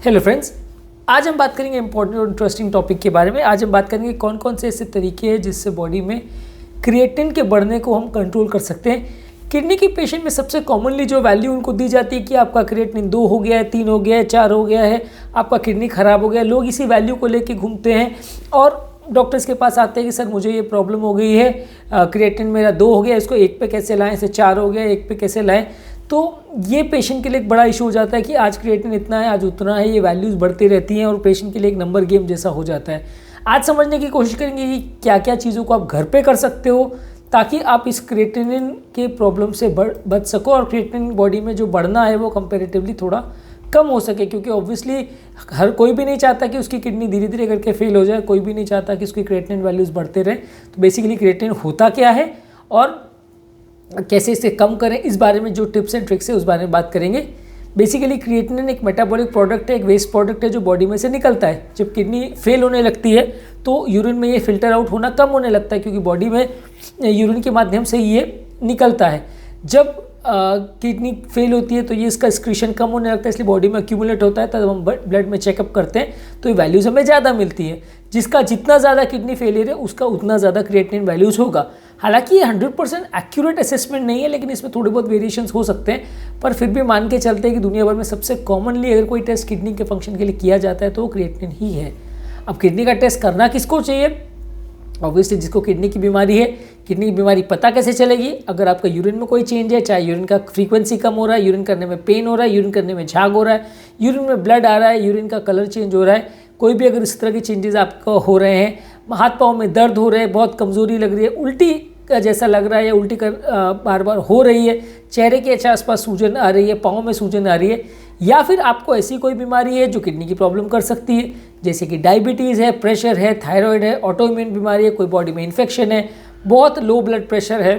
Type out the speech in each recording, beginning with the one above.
Hello friends, आज हम बात करेंगे इंपॉर्टेंट और इंटरेस्टिंग टॉपिक के बारे में। आज हम बात करेंगे कौन कौन से ऐसे तरीके हैं जिससे बॉडी में क्रिएटिन के बढ़ने को हम कंट्रोल कर सकते हैं। किडनी के पेशेंट में सबसे कॉमनली जो वैल्यू उनको दी जाती है कि आपका क्रिएटिन 2 हो गया है, 3 हो गया है, 4 हो गया है, आपका किडनी ख़राब हो गया है। लोग इसी वैल्यू को लेके घूमते हैं और डॉक्टर्स के पास आते हैं कि सर मुझे ये प्रॉब्लम हो गई है, क्रिएटिन मेरा 2 हो गया, इसको 1 पे कैसे लाएँ, इसे 4 हो गया, 1 पे कैसे लाएँ। तो ये पेशेंट के लिए एक बड़ा इशू हो जाता है कि आज क्रिएटिन इतना है, आज उतना है, ये वैल्यूज़ बढ़ती रहती हैं और पेशेंट के लिए एक नंबर गेम जैसा हो जाता है। आज समझने की कोशिश करेंगे कि क्या क्या चीज़ों को आप घर पे कर सकते हो ताकि आप इस क्रिएटिनिन के प्रॉब्लम से बच सको और क्रिएटिनिन बॉडी में जो बढ़ना है वो कंपैरेटिवली थोड़ा कम हो सके, क्योंकि ऑब्वियसली हर कोई भी नहीं चाहता कि उसकी किडनी धीरे धीरे करके फेल हो जाए, कोई भी नहीं चाहता कि उसकी क्रिएटिनिन वैल्यूज़ बढ़ते रहें। तो बेसिकली क्रिएटिनिन होता क्या है और कैसे इसे कम करें, इस बारे में जो टिप्स एंड ट्रिक्स है उस बारे में बात करेंगे। बेसिकली क्रिएटिनिन एक मेटाबॉलिक प्रोडक्ट है, एक वेस्ट प्रोडक्ट है जो बॉडी में से निकलता है। जब किडनी फेल होने लगती है तो यूरिन में ये फिल्टर आउट होना कम होने लगता है, क्योंकि बॉडी में यूरिन के माध्यम से ये निकलता है। जब किडनी फेल होती है तो ये इसका एक्सक्रीशन कम होने लगता है, इसलिए बॉडी में एक्यूमुलेट होता है। तब हम ब्लड में चेकअप करते हैं तो ये वैल्यूज़ हमें ज़्यादा मिलती है। जिसका जितना ज़्यादा किडनी फेलियर है उसका उतना ज़्यादा क्रिएटिनिन वैल्यूज़ होगा। हालांकि ये 100% एक्यूरेट असेसमेंट नहीं है, लेकिन इसमें थोड़े बहुत वेरिएशंस हो सकते हैं। पर फिर भी मान के चलते हैं कि दुनिया भर में सबसे कॉमनली अगर कोई टेस्ट किडनी के फंक्शन के लिए किया जाता है तो वो क्रिएटिनिन ही है। अब किडनी का टेस्ट करना किसको चाहिए? ऑब्वियसली जिसको किडनी की बीमारी है। किडनी की बीमारी पता कैसे चलेगी? अगर आपका यूरिन में कोई चेंज है, चाहे यूरिन का फ्रीक्वेंसी कम हो रहा है, यूरिन करने में पेन हो रहा है, यूरिन करने में झाग हो रहा है, यूरिन में ब्लड आ रहा है, यूरिन का कलर चेंज हो रहा है, कोई भी अगर इस तरह की चेंजेस आपको हो रहे हैं, हाथ पाँव में दर्द हो रहे हैं, बहुत कमज़ोरी लग रही है, उल्टी का जैसा लग रहा है या उल्टी कर बार बार हो रही है, चेहरे के आसपास सूजन आ रही है, पाँव में सूजन आ रही है, या फिर आपको ऐसी कोई बीमारी है जो किडनी की प्रॉब्लम कर सकती है, जैसे कि डायबिटीज़ है, प्रेशर है, थायराइड है, ऑटोइम्यून बीमारी है, कोई बॉडी में इन्फेक्शन है, बहुत लो ब्लड प्रेशर है,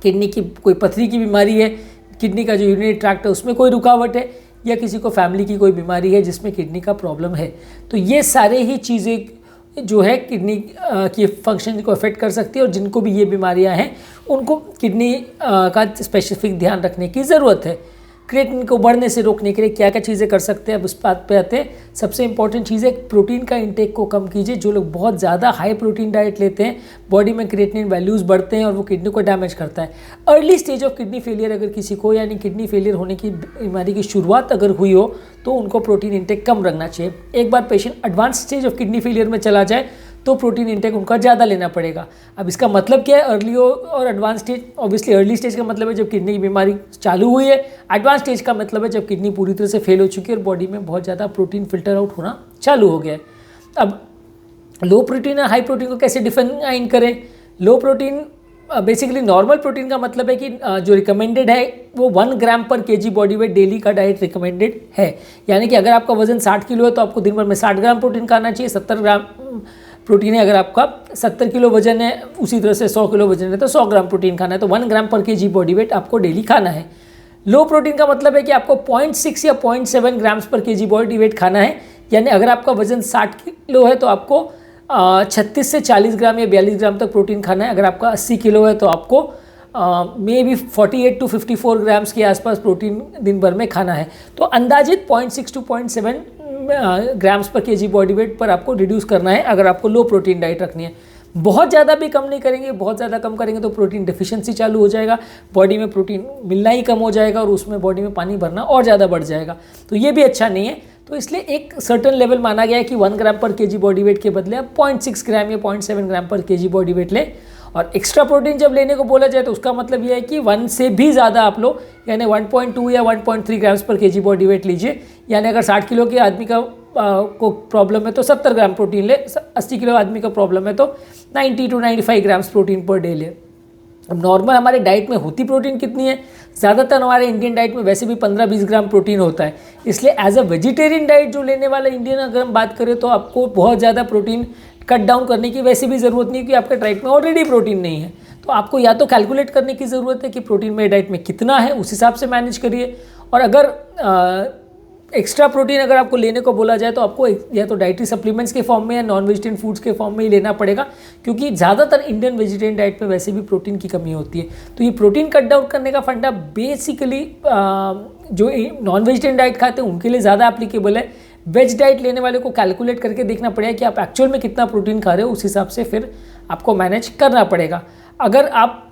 किडनी की कोई पथरी की बीमारी है, किडनी का जो यूरिनरी ट्रैक्ट है उसमें कोई रुकावट है, या किसी को फैमिली की कोई बीमारी है जिसमें किडनी का प्रॉब्लम है, तो ये सारे ही चीज़ें जो है किडनी की फंक्शन को अफेक्ट कर सकती है। और जिनको भी ये बीमारियां हैं उनको किडनी का स्पेसिफिक ध्यान रखने की ज़रूरत है। क्रिएटिनिन को बढ़ने से रोकने के लिए क्या क्या चीज़ें कर सकते हैं, अब उस बात पे आते हैं। सबसे इंपॉर्टेंट चीज़ है प्रोटीन का इंटेक को कम कीजिए। जो लोग बहुत ज़्यादा हाई प्रोटीन डाइट लेते हैं, बॉडी में क्रिएटिनिन वैल्यूज़ बढ़ते हैं और वो किडनी को डैमेज करता है। Early stage of kidney failure अगर किसी को, यानी किडनी फेलियर होने की बीमारी की शुरुआत अगर हुई हो, तो उनको प्रोटीन इंटेक कम रखना चाहिए। एक बार patient advance stage of kidney failure में चला जाए तो प्रोटीन इंटेक उनका ज़्यादा लेना पड़ेगा। अब इसका मतलब क्या है? अर्ली और advance stage. Obviously early stage का मतलब है जब किडनी की बीमारी चालू हुई है, एडवांस स्टेज का मतलब है जब किडनी पूरी तरह से फेल हो चुकी है और बॉडी में बहुत ज़्यादा प्रोटीन फिल्टर आउट होना चालू हो गया है। अब लो प्रोटीन और हाई प्रोटीन को कैसे डिफाइन करें? लो प्रोटीन बेसिकली नॉर्मल प्रोटीन का मतलब है कि जो रिकमेंडेड है वो 1 ग्राम पर केजी बॉडी वेट डेली का डाइट रिकमेंडेड है। यानी कि अगर आपका वजन 60 किलो है तो आपको दिन भर में 60 ग्राम प्रोटीन खाना चाहिए। 70 ग्राम प्रोटीन है, अगर आपका 70 किलो वजन है, उसी तरह से 100 किलो वजन है तो 100 ग्राम प्रोटीन खाना है। तो 1 ग्राम पर केजी बॉडी वेट आपको डेली खाना है। लो प्रोटीन का मतलब है कि आपको 0.6 या 0.7 ग्राम्स पर केजी बॉडी वेट खाना है। यानी अगर आपका वजन 60 किलो है तो आपको 36 से 40 ग्राम या 42 ग्राम तक प्रोटीन खाना है। अगर आपका 80 किलो है तो आपको मे बी 48 to 54 ग्राम्स के आसपास प्रोटीन दिन भर में खाना है। तो अंदाजित 0.6 to 0.7 ग्राम्स पर केजी बॉडी वेट पर आपको रिड्यूस करना है अगर आपको लो प्रोटीन डाइट रखनी है। बहुत ज़्यादा भी कम नहीं करेंगे, बहुत ज़्यादा कम करेंगे तो प्रोटीन डिफिशिएंसी चालू हो जाएगा, बॉडी में प्रोटीन मिलना ही कम हो जाएगा और उसमें बॉडी में पानी भरना और ज़्यादा बढ़ जाएगा। तो ये भी अच्छा नहीं है। तो इसलिए एक सर्टेन लेवल माना गया है कि 1 ग्राम पर केजी बॉडी वेट के बदले आप 0.6 ग्राम या 0.7 ग्राम पर केजी बॉडी वेट लें। और एक्स्ट्रा प्रोटीन जब लेने को बोला जाए तो उसका मतलब यह है कि 1 से भी ज़्यादा आप लो, यानी 1.2 या 1.3 ग्राम्स पर केजी बॉडी वेट लीजिए। यानी अगर 60 किलो के आदमी का को प्रॉब्लम है तो 70 ग्राम प्रोटीन ले, 80 किलो आदमी का प्रॉब्लम है तो 90 to 95 grams protein per day ले। अब नॉर्मल हमारे डाइट में होती प्रोटीन कितनी है? ज़्यादातर हमारे इंडियन डाइट में वैसे भी 15-20 ग्राम प्रोटीन होता है। इसलिए एज अ वेजिटेरियन डाइट जो लेने वाला इंडियन अगर हम बात करें तो आपको बहुत ज़्यादा प्रोटीन कट डाउन करने की वैसे भी ज़रूरत नहीं, क्योंकि आपके डाइट में ऑलरेडी प्रोटीन नहीं है। तो आपको या तो कैलकुलेट करने की ज़रूरत है कि प्रोटीन मेरे डाइट में कितना है, उस हिसाब से मैनेज करिए। और अगर एक्स्ट्रा प्रोटीन अगर आपको लेने को बोला जाए तो आपको या तो डाइटरी सप्लीमेंट्स के फॉर्म में या नॉन वेजिटेरियन फूड्स के फॉर्म में ही लेना पड़ेगा, क्योंकि ज़्यादातर इंडियन वेजिटेरियन डाइट में वैसे भी प्रोटीन की कमी होती है। तो ये प्रोटीन कट डाउन करने का फंडा बेसिकली जो नॉन वेजिटेरियन डाइट खाते हैं उनके लिए ज़्यादा एप्लीकेबल है। वेज डाइट लेने वाले को कैलकुलेट करके देखना पड़ेगा कि आप एक्चुअल में कितना प्रोटीन खा रहे हो, उस हिसाब से फिर आपको मैनेज करना पड़ेगा। अगर आप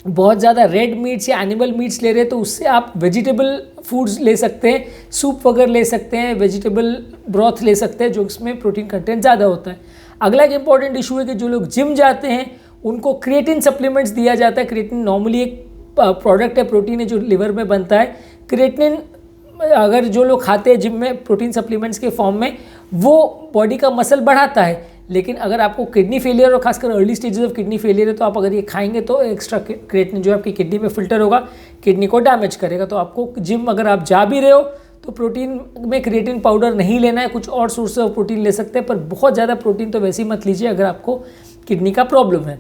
बहुत ज़्यादा रेड मीट्स या एनिमल मीट्स ले रहे हैं तो उससे आप वेजिटेबल फूड्स ले सकते हैं, सूप वगैरह ले सकते हैं, वेजिटेबल ब्रॉथ ले सकते हैं जो इसमें प्रोटीन कंटेंट ज़्यादा होता है। अगला एक इंपॉर्टेंट इशू है कि जो लोग जिम जाते हैं उनको क्रिएटिन सप्लीमेंट्स दिया जाता है। क्रिएटिन नॉर्मली एक प्रोडक्ट है, प्रोटीन है जो लिवर में बनता है। क्रिएटिन अगर जो लोग खाते हैं जिम में प्रोटीन सप्लीमेंट्स के फॉर्म में, वो बॉडी का मसल बढ़ाता है, लेकिन अगर आपको किडनी फेलियर और खासकर early stages of kidney failure है तो आप अगर ये खाएंगे तो एक्स्ट्रा क्रिएटिन जो आपकी किडनी में फिल्टर होगा, किडनी को डैमेज करेगा। तो आपको जिम अगर आप जा भी रहे हो तो प्रोटीन में क्रिएटिन पाउडर नहीं लेना है, कुछ और सोर्स ऑफ प्रोटीन ले सकते हैं, पर बहुत ज़्यादा प्रोटीन तो वैसे ही मत लीजिए अगर आपको किडनी का प्रॉब्लम है।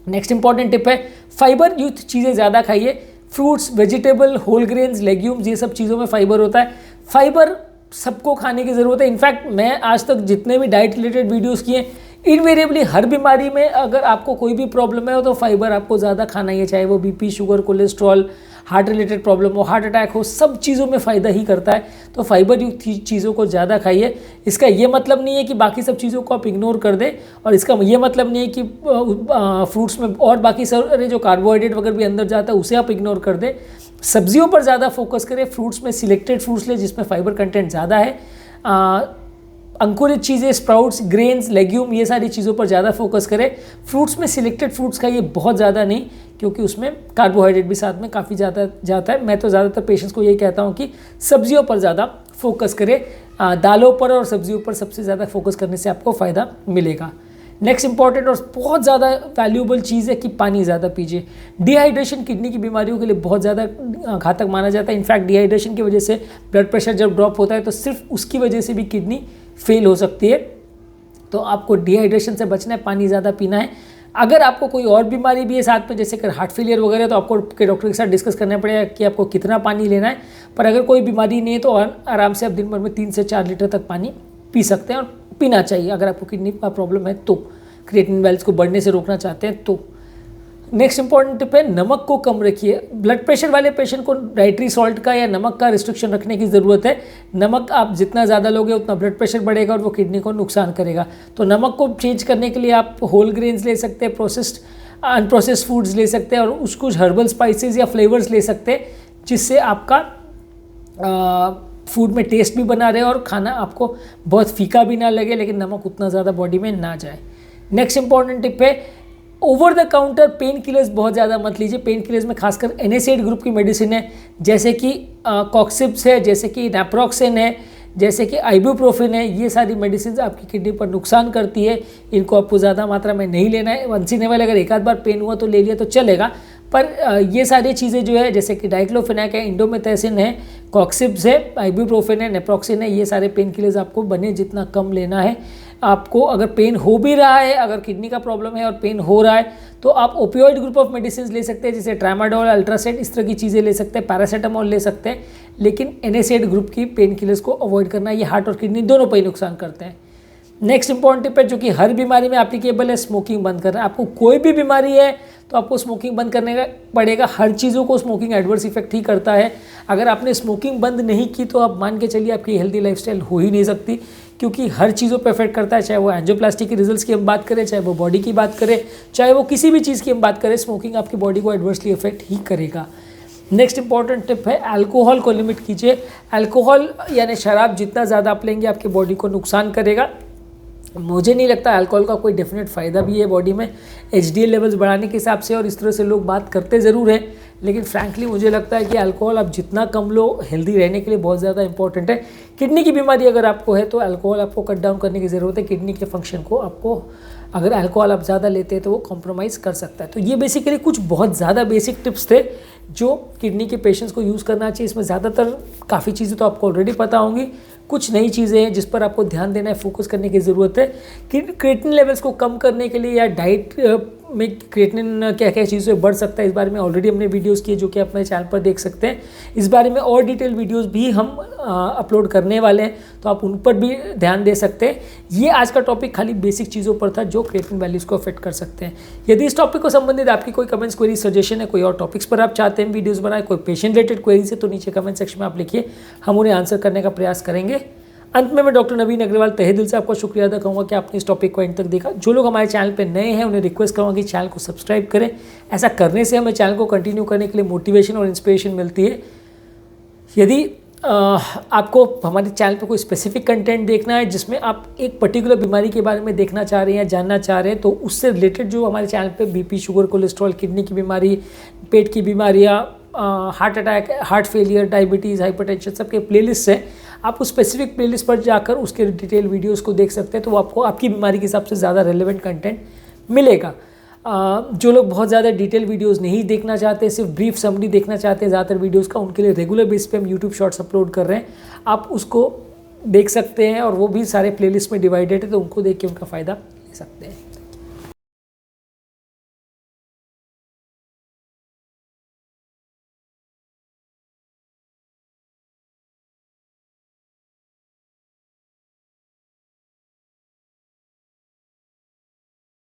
नेक्स्ट इंपॉर्टेंट टिप है फाइबर युक्त चीज़ें ज़्यादा खाइए। Fruits, vegetable, whole grains, legumes, ये सब चीज़ों में फाइबर होता है। फाइबर सबको खाने की ज़रूरत है। इनफैक्ट मैं आज तक जितने भी डाइट रिलेटेड वीडियोस किए, इनवेरिएबली हर बीमारी में अगर आपको कोई भी प्रॉब्लम है तो फाइबर आपको ज़्यादा खाना ही है, चाहे वो BP, sugar, cholesterol, heart related problem हो, हार्ट अटैक हो, सब चीज़ों में फ़ायदा ही करता है। तो फाइबर युक्त चीज़ों को ज़्यादा खाइए। इसका ये मतलब नहीं है कि बाकी सब चीज़ों को आप इग्नोर कर दें, और इसका ये मतलब नहीं है कि फ्रूट्स में और बाकी सारे जो कार्बोहाइड्रेट वगैरह भी अंदर जाता है उसे आप इग्नोर कर दें। सब्जियों पर ज़्यादा फोकस करें, फ्रूट्स में सिलेक्टेड फ्रूट्स लें जिसमें फाइबर कंटेंट ज़्यादा है। अंकुरित चीज़ें, स्प्राउट्स, ग्रेन्स, लेग्यूम, ये सारी चीज़ों पर ज़्यादा फोकस करें। फ्रूट्स में सिलेक्टेड फ्रूट्स खाइए, बहुत ज़्यादा नहीं, क्योंकि उसमें कार्बोहाइड्रेट भी साथ में काफ़ी ज़्यादा जाता है। मैं तो ज़्यादातर पेशेंट्स को यही कहता हूँ कि सब्जियों पर ज़्यादा फोकस करें। दालों पर और सब्जियों पर सबसे ज़्यादा फोकस करने से आपको फ़ायदा मिलेगा। नेक्स्ट इंपॉर्टेंट और बहुत ज़्यादा वैल्यूएबल चीज़ है कि पानी ज़्यादा पीजिए। डिहाइड्रेशन किडनी की बीमारियों के लिए बहुत ज़्यादा घातक माना जाता है। इनफैक्ट डिहाइड्रेशन की वजह से ब्लड प्रेशर जब ड्रॉप होता है तो सिर्फ उसकी वजह से भी किडनी फेल हो सकती है। तो आपको डिहाइड्रेशन से बचना है, पानी ज़्यादा पीना है। अगर आपको कोई और बीमारी भी है साथ में, जैसे कि हार्ट फेलियर वगैरह, तो आपको के डॉक्टर के साथ डिस्कस करना पड़ेगा कि आपको कितना पानी लेना है। पर अगर कोई बीमारी नहीं है तो आराम से आप दिन भर में 3 से 4 लीटर तक पानी पी सकते हैं, और पीना चाहिए अगर आपको किडनी का प्रॉब्लम है तो, क्रिएटिनिन वेल्स को बढ़ने से रोकना चाहते हैं तो। नेक्स्ट इंपॉर्टेंट टिप है, नमक को कम रखिए। ब्लड प्रेशर वाले पेशेंट को डाइटरी सॉल्ट का या नमक का रिस्ट्रिक्शन रखने की ज़रूरत है। नमक आप जितना ज़्यादा लोगे उतना ब्लड प्रेशर बढ़ेगा और वो किडनी को नुकसान करेगा। तो नमक को चेंज करने के लिए आप होल ग्रेन्स ले सकते हैं, प्रोसेस्ड अनप्रोसेस्ड फूड्स ले सकते हैं, और कुछ हर्बल स्पाइसेस या फ्लेवर्स ले सकते हैं जिससे आपका फूड में टेस्ट भी बना रहे और खाना आपको बहुत फीका भी ना लगे, लेकिन नमक उतना ज़्यादा बॉडी में ना जाए। नेक्स्ट इंपॉर्टेंट टिप है, over the counter pain killers बहुत ज़्यादा मत लीजिए। पेन किलर्स में खासकर NSAID ग्रुप की मेडिसिन है, जैसे कि कॉक्सिप्स है, जैसे कि नैप्रोक्सेन है, जैसे कि आइबुप्रोफेन है। ये सारी मेडिसिन आपकी किडनी पर नुकसान करती है, इनको आपको ज़्यादा मात्रा में नहीं लेना है। वंस इन ए व्हाइल अगर एक आध बार पेन हुआ तो ले लिया तो चलेगा, पर ये सारी चीज़ें जो है जैसे कि डाइक्लोफेनाक है, इंडोमेथैसिन है, कॉक्सिप्स है, आइबुप्रोफेन है, नेप्रोक्सिन है, ये सारे पेन किलर्स आपको बने जितना कम लेना है। आपको अगर पेन हो भी रहा है, अगर किडनी का प्रॉब्लम है और पेन हो रहा है, तो आप ओपियोइड ग्रुप ऑफ मेडिसिन ले सकते हैं, जैसे ट्रामाडोल, अल्ट्रासेट, इस तरह की चीज़ें ले सकते हैं, पैरासीटामोल ले सकते हैं। लेकिन NSAID ग्रुप की पेन किलर्स को अवॉइड करना, ये हार्ट और किडनी दोनों पर ही नुकसान करते हैं। नेक्स्ट इंपॉर्टेंट टिप है जो कि हर बीमारी में एप्लीकेबल है, स्मोकिंग बंद करना। आपको कोई भी बीमारी है तो आपको स्मोकिंग बंद करने का पड़ेगा। हर चीज़ों को स्मोकिंग एडवर्स इफेक्ट ही करता है। अगर आपने स्मोकिंग बंद नहीं की तो आप मान के चलिए आपकी हेल्दी लाइफस्टाइल हो ही नहीं सकती, क्योंकि हर चीज़ों पर इफेक्ट करता है। चाहे वो एंजियोप्लास्टी के रिजल्ट्स की हम बात करें, चाहे वो बॉडी की बात करें, चाहे वो किसी भी चीज़ की हम बात करें, स्मोकिंग आपकी बॉडी को एडवर्सली इफेक्ट ही करेगा। नेक्स्ट इंपॉर्टेंट टिप है, अल्कोहल को लिमिट कीजिए। अल्कोहल यानी शराब जितना ज़्यादा आप लेंगे आपकी बॉडी को नुकसान करेगा। मुझे नहीं लगता अल्कोहल का कोई डेफिनेट फ़ायदा भी है बॉडी में HDL लेवल्स बढ़ाने के हिसाब से, और इस तरह से लोग बात करते ज़रूर हैं, लेकिन फ्रैंकली मुझे लगता है कि अल्कोहल आप जितना कम लो हेल्दी रहने के लिए बहुत ज़्यादा इंपॉर्टेंट है। किडनी की बीमारी अगर आपको है तो अल्कोहल आपको कट डाउन करने की ज़रूरत है। किडनी के फंक्शन को आपको, अगर अल्कोहल आप ज़्यादा लेते हैं तो वो कॉम्प्रोमाइज़ कर सकता है। तो ये बेसिकली कुछ बहुत ज़्यादा बेसिक टिप्स थे जो किडनी के पेशेंट्स को यूज़ करना चाहिए। इसमें ज़्यादातर काफ़ी चीज़ें तो आपको ऑलरेडी पता होंगी, कुछ नई चीज़ें हैं जिस पर आपको ध्यान देना है, फोकस करने की ज़रूरत है। क्रिएटिनिन लेवल्स को कम करने के लिए या डाइट में क्रिएटिनिन क्या क्या चीज़ों से बढ़ सकता है, इस बारे में ऑलरेडी हमने वीडियोस किए जो कि अपने चैनल पर देख सकते हैं। इस बारे में और डिटेल वीडियोस भी हम अपलोड करने वाले हैं, तो आप उन पर भी ध्यान दे सकते हैं। ये आज का टॉपिक खाली बेसिक चीज़ों पर था जो क्रिएटिनिन वैल्यूज़ को अफेक्ट कर सकते हैं। यदि इस टॉपिक को संबंधित आपकी कोई कमेंट्स, क्वेरी, सजेशन है, कोई और टॉपिक्स पर आप चाहते हैं वीडियोज़ बनाए, कोई पेशेंट रिलेटेड क्वेरीज है, तो नीचे कमेंट सेक्शन में आप लिखिए, हम उन्हें आंसर करने का प्रयास करेंगे। अंत में मैं डॉक्टर नवीन अग्रवाल तहे दिल से आपको शुक्रिया अदा करूँगा कि आपने इस टॉपिक को एंड तक देखा। जो लोग हमारे चैनल पे नए हैं उन्हें रिक्वेस्ट करूँगा कि चैनल को सब्सक्राइब करें। ऐसा करने से हमें चैनल को कंटिन्यू करने के लिए मोटिवेशन और इंस्पिरेशन मिलती है। यदि आपको हमारे चैनल पे कोई स्पेसिफिक कंटेंट देखना है जिसमें आप एक पर्टिकुलर बीमारी के बारे में देखना चाह रहे हैं, जानना चाह रहे हैं, तो उससे रिलेटेड जो हमारे चैनल पे बीपी, शुगर, कोलेस्ट्रॉल, किडनी की बीमारी, पेट की बीमारियाँ, heart attack, heart failure, diabetes, hypertension, सबके प्लेलिस्ट है। आप उस स्पेसिफिक प्लेलिस्ट पर जाकर उसके डिटेल वीडियोस को देख सकते हैं, तो आपको आपकी बीमारी के हिसाब से ज़्यादा रेलेवेंट कंटेंट मिलेगा। जो लोग बहुत ज़्यादा डिटेल वीडियोस नहीं देखना चाहते, सिर्फ ब्रीफ समरी देखना चाहते हैं ज़्यादातर वीडियोस का, उनके लिए रेगुलर बेस पे हम यूट्यूब शॉर्ट्स अपलोड कर रहे हैं। आप उसको देख सकते हैं और वो भी सारे प्लेलिस्ट में डिवाइडेड है, तो उनको देख के उनका फ़ायदा ले सकते हैं।